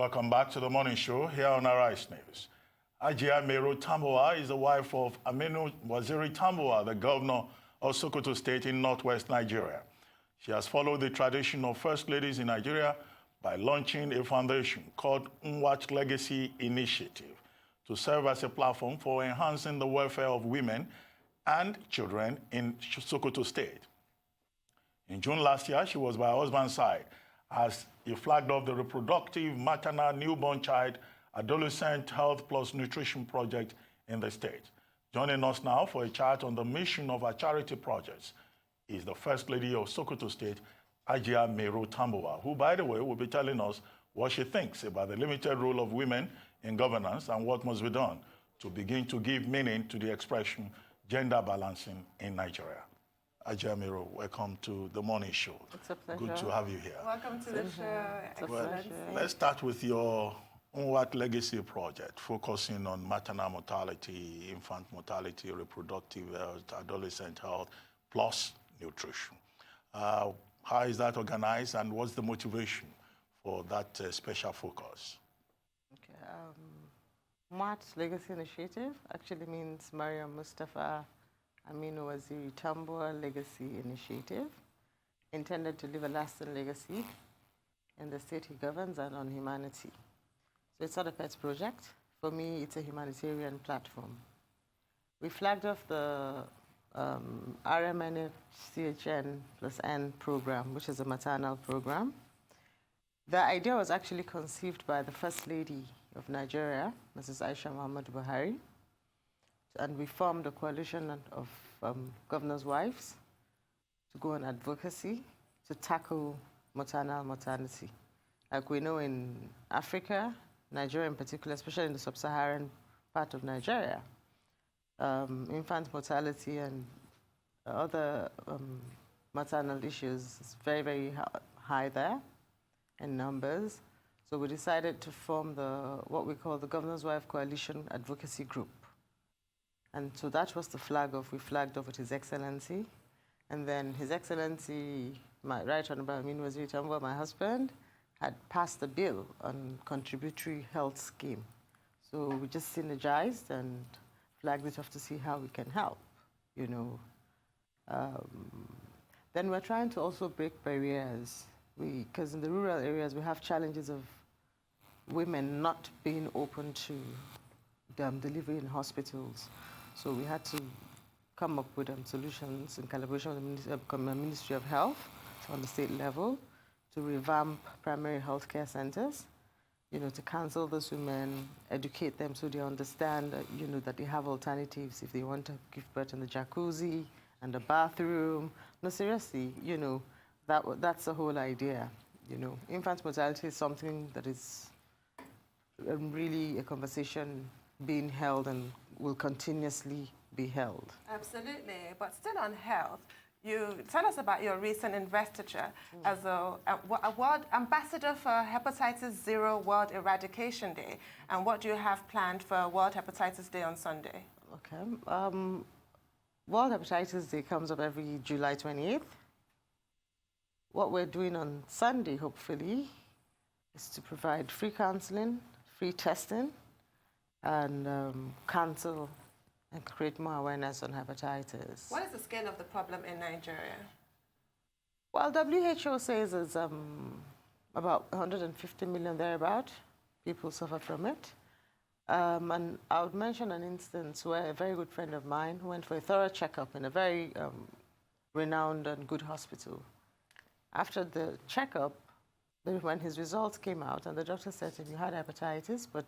Welcome back to the morning show here on Arise News. Hajia Mairo Tambuwal is the wife of Aminu Waziri Tambuwal, the governor of Sokoto State in northwest Nigeria. She has followed the tradition of first ladies in Nigeria by launching a foundation called Nwach Legacy Initiative to serve as a platform for enhancing the welfare of women and children in Sokoto State. In June last year, she was by her husband's side as he flagged off the reproductive, maternal, newborn child, adolescent health plus nutrition project in the state. Joining us now for a chat on the mission of our charity projects is the First Lady of Sokoto State, Hajia Mairo Tambuwal, who, by the way, will be telling us what she thinks about the limited role of women in governance and what must be done to begin to give meaning to the expression gender balancing in Nigeria. Hajia Mairo, welcome to the morning show. It's a pleasure. Good to have you here. Welcome to the show. Well, let's start with your Nwach Legacy project, focusing on maternal mortality, infant mortality, reproductive health, adolescent health, plus nutrition. How is that organized, and what's the motivation for that special focus? Okay, Nwach Legacy Initiative actually means Mariam Mustafa Aminu Waziri Tambuwal Legacy Initiative, intended to leave a lasting legacy in the state he governs and on humanity. So it's not a pet project. For me, it's a humanitarian platform. We flagged off the RMNFCHN plus N program, which is a maternal program. The idea was actually conceived by the First Lady of Nigeria, Mrs. Aisha Muhammad Buhari, and we formed a coalition of governors' wives to go on advocacy to tackle maternal mortality. Like we know in Africa, Nigeria in particular, especially in the sub-Saharan part of Nigeria, infant mortality and other maternal issues is very, very high there in numbers. So we decided to form what we call the Governor's Wife Coalition Advocacy Group. And so that was the we flagged off with His Excellency. And then His Excellency, my Right Honorable Aminu Waziri Tambuwal, my husband, had passed a bill on contributory health scheme. So we just synergized and flagged it off to see how we can help, you know. Then we're trying to also break barriers. Because in the rural areas, we have challenges of women not being open to delivery in hospitals. So we had to come up with solutions in collaboration with the Ministry of Health on the state level to revamp primary health care centers, you know, to counsel those women, educate them so they understand, you know, that they have alternatives if they want to give birth in the jacuzzi and the bathroom. No, seriously, you know, that's the whole idea. You know, infant mortality is something that is really a conversation being held and will continuously be held. Absolutely, but still on health, you tell us about your recent investiture as a world ambassador for Hepatitis Zero World Eradication Day, and what do you have planned for World Hepatitis Day on Sunday? Okay, World Hepatitis Day comes up every July 28th. What we're doing on Sunday, hopefully, is to provide free counseling, free testing, and counsel and create more awareness on hepatitis. What is the scale of the problem in Nigeria? Well, WHO says it's about 150 million thereabout. People suffer from it. And I would mention an instance where a very good friend of mine went for a thorough checkup in a very renowned and good hospital. After the checkup, when his results came out, and the doctor said to him, "You had hepatitis, but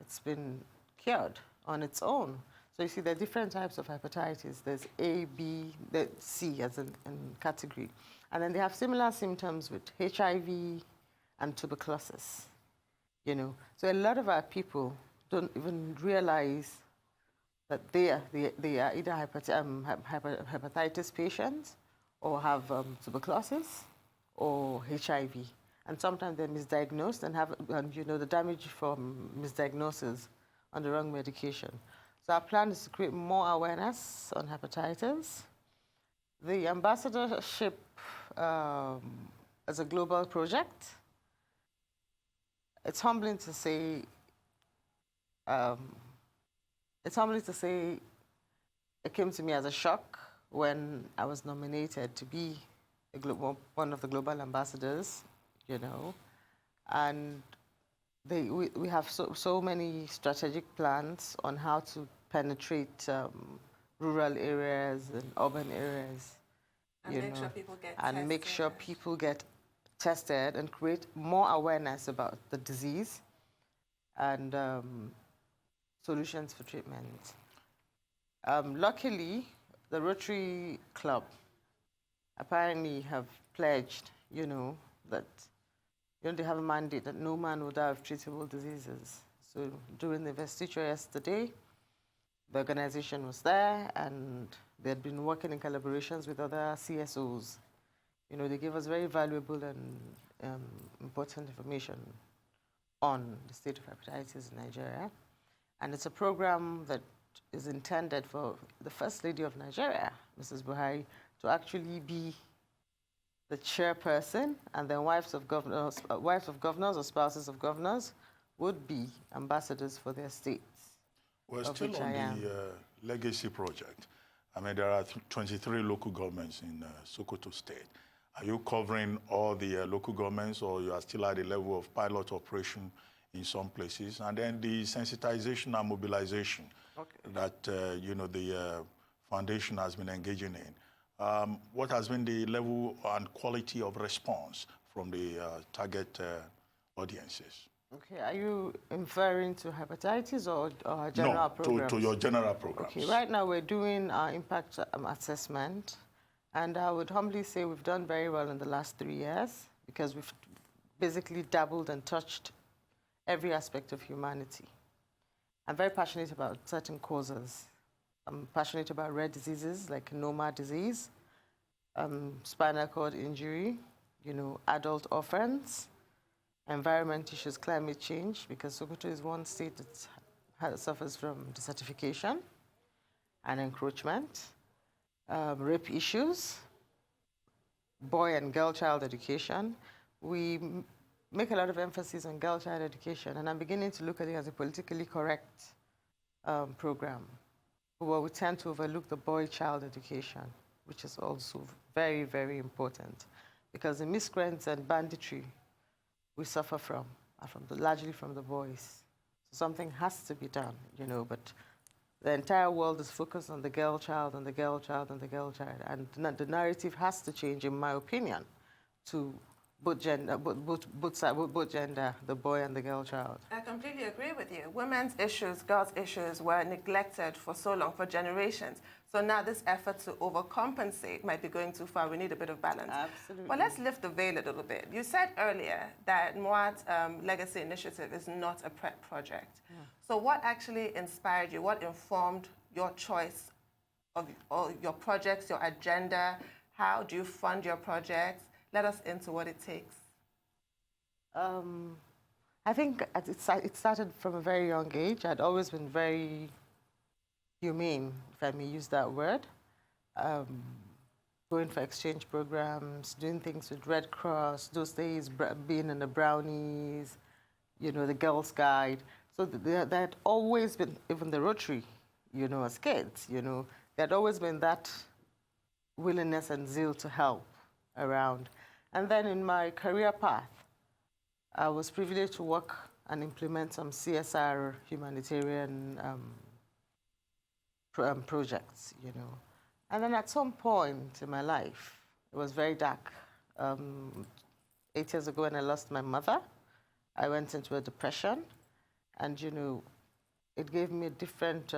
it's been cured on its own." So you see, there are different types of hepatitis. There's A, B, C as in category. And then they have similar symptoms with HIV and tuberculosis, you know. So a lot of our people don't even realize that they are either hepatitis patients or have tuberculosis or HIV. And sometimes they're misdiagnosed and have, you know, the damage from misdiagnosis on the wrong medication. So our plan is to create more awareness on hepatitis. The ambassadorship as a global project it's humbling to say, um, it came to me as a shock when I was nominated to be one of the global ambassadors, you know, and we have so many strategic plans on how to penetrate rural areas and urban areas. And make sure people get and tested. make sure people get tested and create more awareness about the disease and solutions for treatment. Luckily, the Rotary Club apparently have pledged, that they have a mandate that no man would die of treatable diseases. So during the investiture yesterday, the organization was there and they had been working in collaborations with other CSOs. They gave us very valuable and important information on the state of hepatitis in Nigeria. And it's a program that is intended for the First Lady of Nigeria, Mrs. Buhari, to actually be the chairperson, and then wives of governors or spouses of governors would be ambassadors for their states. We're still on the legacy project. I mean, there are 23 local governments in Sokoto State. Are you covering all the local governments, or you are still at the level of pilot operation in some places? And then the sensitization and mobilization that the foundation has been engaging in. What has been the level and quality of response from the target audiences? Okay, are you referring to hepatitis or general programs? To your general programs. Okay, right now we're doing our impact assessment, and I would humbly say we've done very well in the last 3 years because we've basically dabbled and touched every aspect of humanity. I'm very passionate about certain causes. I'm passionate about rare diseases like Noma disease, spinal cord injury, adult orphans, environment issues, climate change, because Sokoto is one state that suffers from desertification and encroachment, rape issues, boy and girl child education. We make a lot of emphasis on girl child education, and I'm beginning to look at it as a politically correct program. But we tend to overlook the boy child education, which is also very, very important, because the miscreants and banditry we suffer from are largely from the boys. So something has to be done, but the entire world is focused on the girl child and the girl child and the girl child. And the narrative has to change, in my opinion, to both gender, the boy and the girl child. I completely agree with you. Women's issues, girls' issues were neglected for so long, for generations. So now this effort to overcompensate might be going too far. We need a bit of balance. Absolutely. Well, let's lift the veil a little bit. You said earlier that Mwat's Legacy Initiative is not a PrEP project. Yeah. So what actually inspired you? What informed your choice of your projects, your agenda? How do you fund your projects? Let us into what it takes. I think it started from a very young age. I'd always been very humane, if I may use that word. Going for exchange programs, doing things with Red Cross, those days being in the Brownies, the Girls Guide. So there had always been, even the Rotary, as kids, there had always been that willingness and zeal to help around. And then in my career path, I was privileged to work and implement some CSR humanitarian projects, And then at some point in my life, it was very dark. 8 years ago when I lost my mother, I went into a depression. And, it gave me a different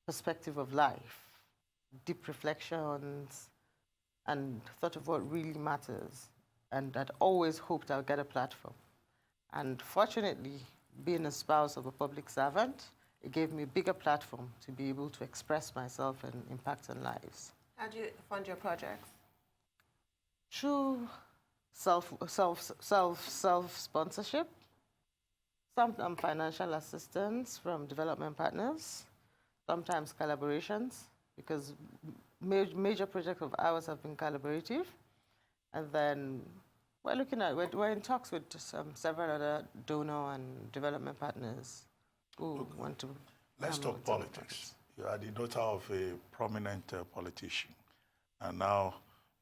perspective of life, deep reflections, and thought of what really matters. And I'd always hoped I'd get a platform. And fortunately, being a spouse of a public servant, it gave me a bigger platform to be able to express myself and impact on lives. How do you fund your projects? Through self-sponsorship, some financial assistance from development partners, sometimes collaborations, because major projects of ours have been collaborative, and then We're in talks with several other donor and development partners who want to. Let's talk politics. You are the daughter of a prominent politician, and now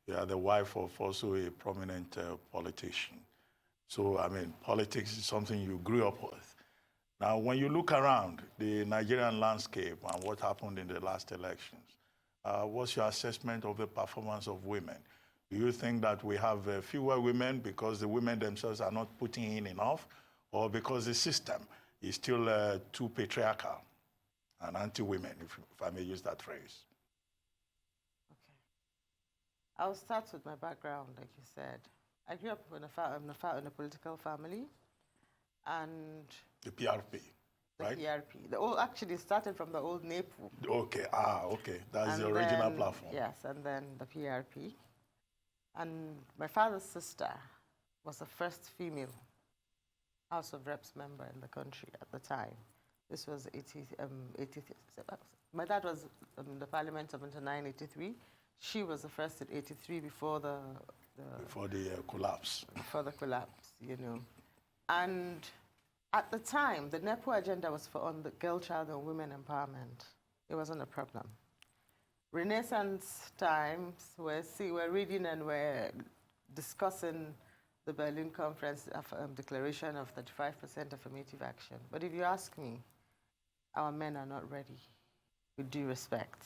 you are the wife of also a prominent politician. So, I mean, politics is something you grew up with. Now, when you look around the Nigerian landscape and what happened in the last elections, what's your assessment of the performance of women? Do you think that we have fewer women because the women themselves are not putting in enough, or because the system is still too patriarchal and anti-women, if I may use that phrase? Okay. I'll start with my background, like you said. I grew up in a political family, and The PRP, right? the PRP. Actually started from the old NAPU. Okay, okay. That's And the original then, platform. Yes, and then the PRP. And my father's sister was the first female House of Reps member in the country at the time. This was 83. My dad was in the Parliament of 83. She was the first at 83 before the collapse. Before the collapse, you know. And at the time, the NEPO agenda was on the girl, child, and women empowerment. It wasn't a problem. Renaissance times, we're reading and we're discussing the Berlin Conference declaration of 35% affirmative action. But if you ask me, our men are not ready, with due respect.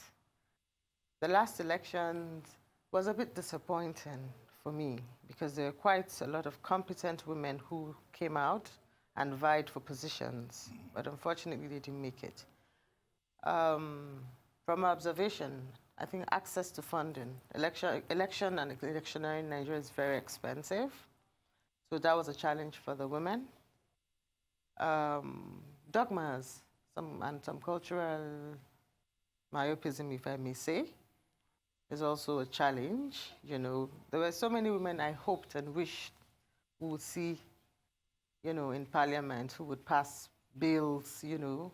The last elections was a bit disappointing for me because there were quite a lot of competent women who came out and vied for positions, but unfortunately they didn't make it. From observation, I think access to funding, election and electioneering in Nigeria is very expensive. So that was a challenge for the women. Dogmas and some cultural myopism, if I may say, is also a challenge. You know, there were so many women I hoped and wished we would see, you know, in Parliament, who would pass bills, you know,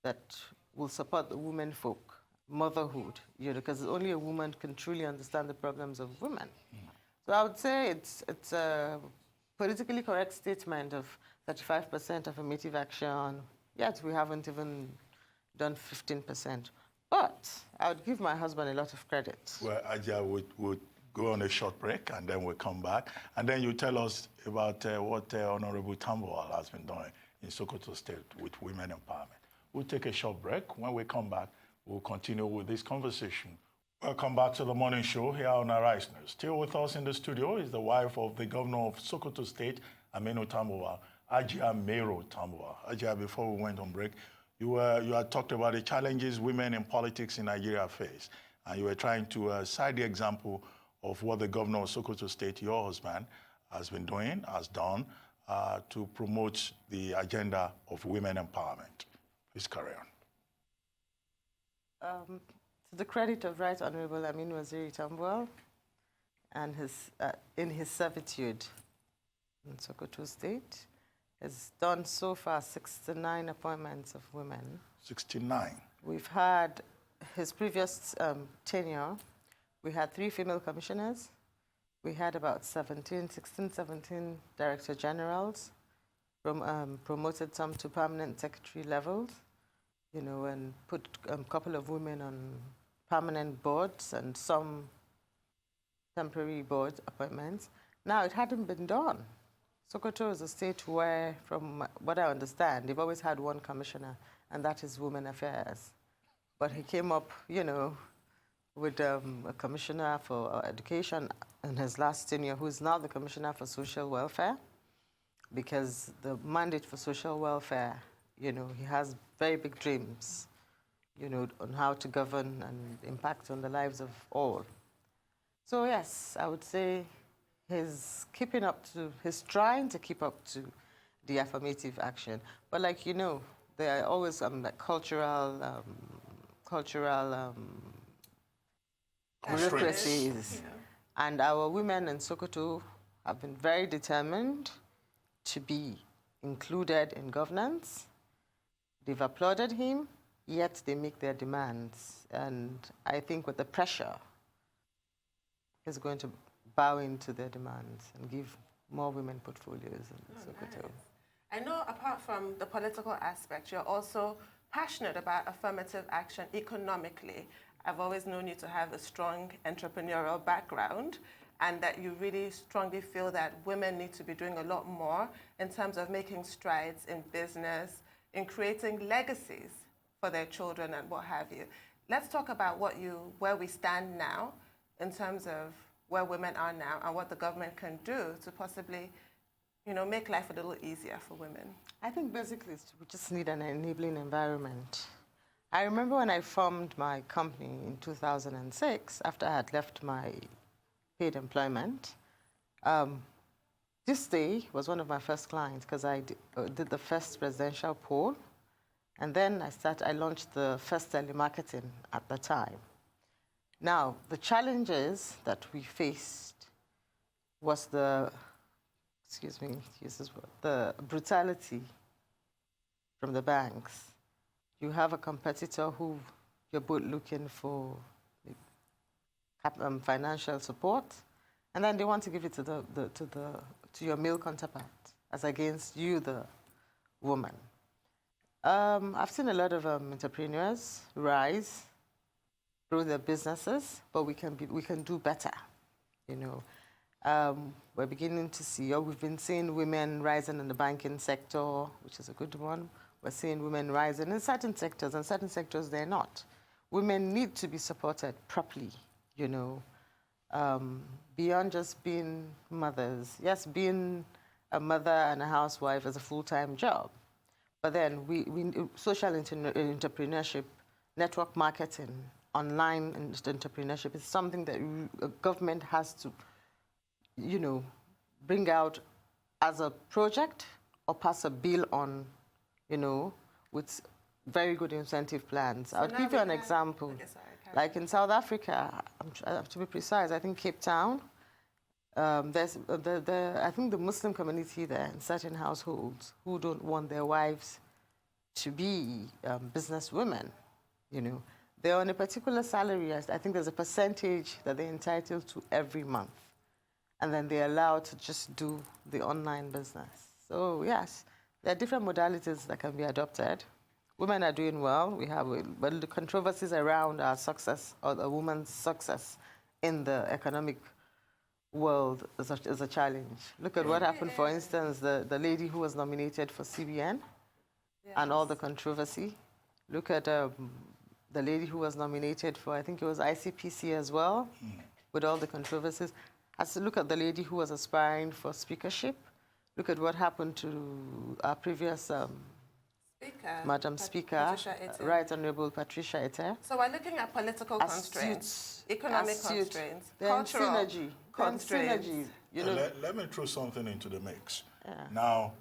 that will support the women folk, motherhood, you know, because only a woman can truly understand the problems of women. So I would say it's a politically correct statement of 35% affirmative action, yet we haven't even done 15%. But I would give my husband a lot of credit. Well, Hajia would go on a short break, and then we'll come back. And then you tell us about what Honorable Tambuwal has been doing in Sokoto State with women empowerment. We'll take a short break. When we come back, we'll continue with this conversation. Welcome back to the morning show here on Arise News. Still with us in the studio is the wife of the governor of Sokoto State, Mairo Tambuwal, Hajia Mairo Tambuwal. Hajia, before we went on break, you had talked about the challenges women in politics in Nigeria face, and you were trying to cite the example of what the governor of Sokoto State, your husband, has done to promote the agenda of women empowerment. Please carry on. To the credit of Right Honorable Mairo Tambuwal and in his servitude in Sokoto State, has done so far 69 appointments of women. 69. We've had his previous tenure, we had 3 female commissioners. We had about 16, 17 director generals, promoted some to permanent secretary levels, you know, and put a couple of women on permanent boards and some temporary board appointments. Now, it hadn't been done. Sokoto is a state where, from what I understand, they've always had one commissioner, and that is Women Affairs. But he came up, you know, with a commissioner for education in his last tenure, who is now the commissioner for social welfare, because the mandate for social welfare, you know, he has very big dreams, you know, on how to govern and impact on the lives of all. So yes, I would say he's trying to keep up to the affirmative action. But like, you know, there are always like cultural bureaucracies. Yeah. And our women in Sokoto have been very determined to be included in governance. They've applauded him, yet they make their demands. And I think with the pressure, he's going to bow into their demands and give more women portfolios in Sokoto. Nice. I know apart from the political aspect, you're also passionate about affirmative action economically. I've always known you to have a strong entrepreneurial background, and that you really strongly feel that women need to be doing a lot more in terms of making strides in business, in creating legacies for their children and what have you. Let's talk about where we stand now in terms of where women are now and what the government can do to possibly, make life a little easier for women. I think basically we just need an enabling environment. I remember when I formed my company in 2006, after I had left my paid employment. This day was one of my first clients because I did the first residential poll, and then I launched the first telemarketing at the time. Now, the challenges that we faced was the brutality from the banks. You have a competitor who you're both looking for financial support, and then they want to give it to your male counterpart as against you, the woman. I've seen a lot of entrepreneurs rise, grow their businesses, but we can do better. We're beginning to see, we've been seeing women rising in the banking sector, which is a good one. We're seeing women rising in certain sectors, and certain sectors they're not. Women need to be supported properly, beyond just being mothers. Yes, being a mother and a housewife is a full-time job. But then social entrepreneurship, network marketing, online entrepreneurship is something that government has to, bring out as a project or pass a bill on, with very good incentive plans. So I'll give you an example. Okay, sorry, like in South Africa, to be precise, I think Cape Town, there's I think the Muslim community there in certain households who don't want their wives to be business women, They're on a particular salary. I think there's a percentage that they're entitled to every month. And then they're allowed to just do the online business. So yes, there are different modalities that can be adopted. Women are doing well. But the controversies around our success or the woman's success in the economic world is a challenge. Look at what happened, for instance, the lady who was nominated for CBN and all the controversy. Look at the lady who was nominated for, I think it was ICPC as well, with all the controversies. As to look at the lady who was aspiring for speakership. Look at what happened to our previous Madam Speaker, Right Honorable Patricia Ete. So we're looking at political constraints, economic constraints, cultural synergy, constraints. Synergy, Let me throw something into the mix. Yeah. Now,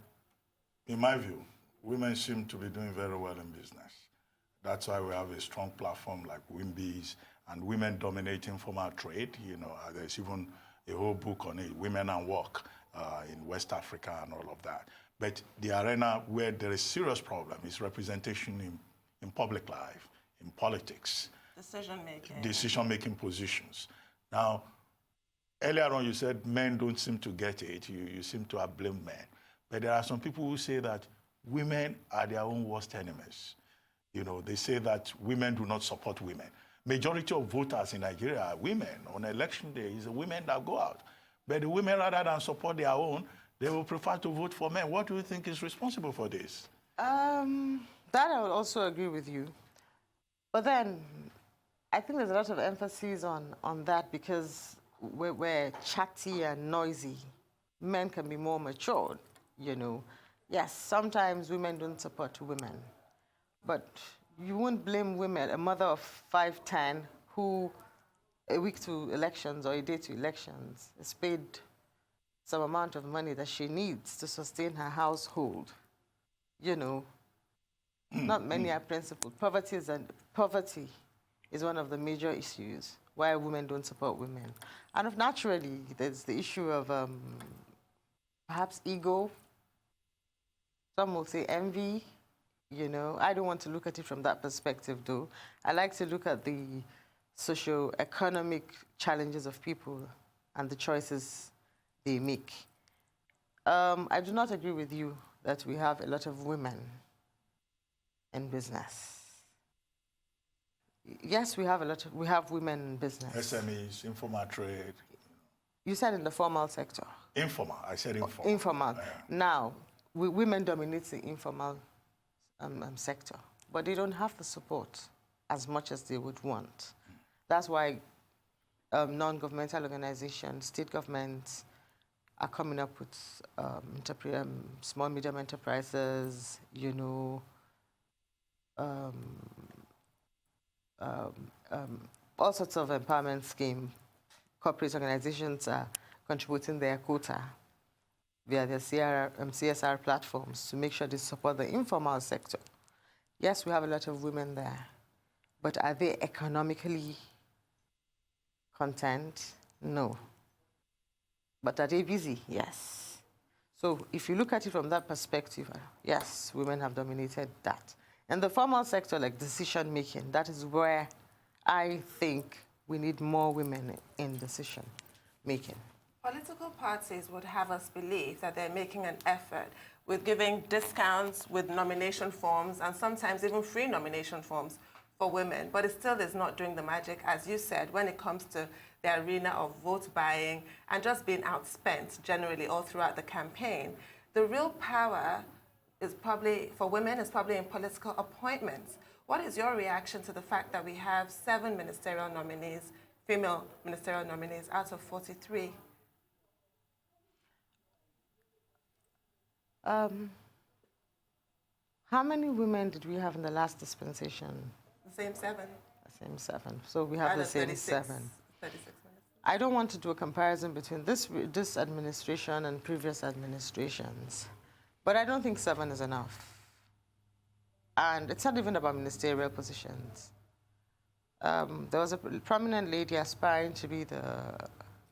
in my view, women seem to be doing very well in business. That's why we have a strong platform like WIMBIS and women dominating formal trade. There's even a whole book on it, Women and Work, in West Africa and all of that. But the arena where there is serious problem is representation in public life, in politics. Decision-making positions. Now, earlier on you said men don't seem to get it. You seem to have blamed men. But there are some people who say that women are their own worst enemies. They say that women do not support women. Majority of voters in Nigeria are women. On election day, it's the women that go out. But the women, rather than support their own, they will prefer to vote for men. What do you think is responsible for this? That I would also agree with you. But then, I think there's a lot of emphasis on that because we're chatty and noisy. Men can be more matured, Yes, sometimes women don't support women. But you won't blame women, a mother of 5'10", who a week to elections or a day to elections is paid some amount of money that she needs to sustain her household. Not many are principled. Poverty is one of the major issues why women don't support women. And naturally, there's the issue of perhaps ego. Some will say envy. I don't want to look at it from that perspective, though. I like to look at the socio-economic challenges of people and the choices they make. I do not agree with you that we have a lot of women in business. Yes, we have women in business. SMEs, informal trade. You said in the formal sector. Informal, I said informal. Informal. Now, women dominate the informal sector, but they don't have the support as much as they would want. That's why non-governmental organizations, state governments are coming up with small, medium enterprises, you know, all sorts of empowerment schemes. Corporate organizations are contributing their quota via their CSR platforms to make sure they support the informal sector. Yes, we have a lot of women there, but are they economically content? No. But are they busy? Yes. So if you look at it from that perspective, yes, women have dominated that. And the formal sector, like decision making, that is where I think we need more women in decision making. Political parties would have us believe that they're making an effort with giving discounts with nomination forms and sometimes even free nomination forms for women, but it still is not doing the magic, as you said, when it comes to the arena of vote buying and just being outspent generally all throughout the campaign. The real power is probably, for women, is probably in political appointments. What is your reaction to the fact that we have 7 ministerial nominees, female ministerial nominees, out of 43? How many women did we have in the last dispensation? The same 7. The same 7. So we have the same 36, 7. 36 minutes. I don't want to do a comparison between this administration and previous administrations, but I don't think 7 is enough. And it's not even about ministerial positions. There was a prominent lady aspiring to be the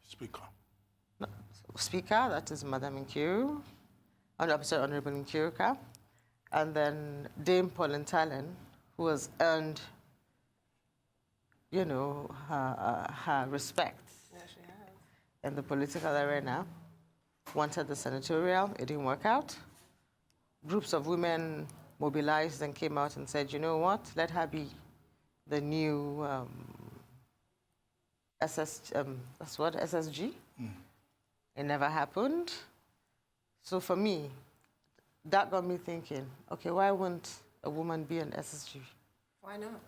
speaker, that is Madam Nkiru, Honorable Nkiruka, and then Dame Pauline Talon, who has earned, you know, her respect in the political arena, wanted the senatorial. It didn't work out. Groups of women mobilized and came out and said, you know what, let her be the new SSG. It never happened. So for me, that got me thinking, okay, why wouldn't a woman be an SSG? Why not?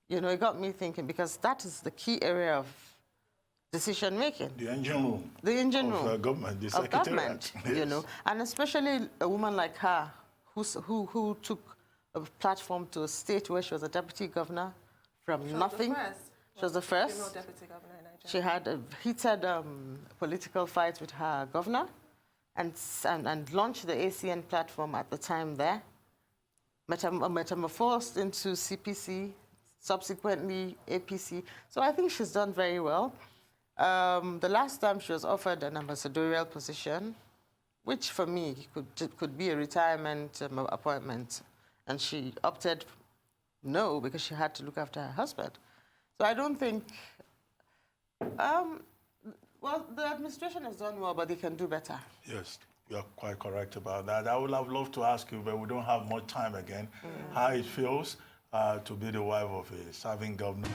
You know, it got me thinking, because that is the key area of decision making. The engine room. The engine room of government, the of government, yes. You know, and especially a woman like her, who took a platform to a state where she was a deputy governor from nothing. She was the first. Female deputy governor in Nigeria. She had a heated political fight with her governor, and launched the ACN platform at the time there, metamorphosed into CPC, subsequently APC. So I think she's done very well. The last time she was offered an ambassadorial position, which for me could be a retirement appointment, and she opted no because she had to look after her husband. So I don't think, well, the administration has done well, but they can do better. Yes, you're quite correct about that. I would have loved to ask you, but we don't have much time again, how it feels to be the wife of a serving governor.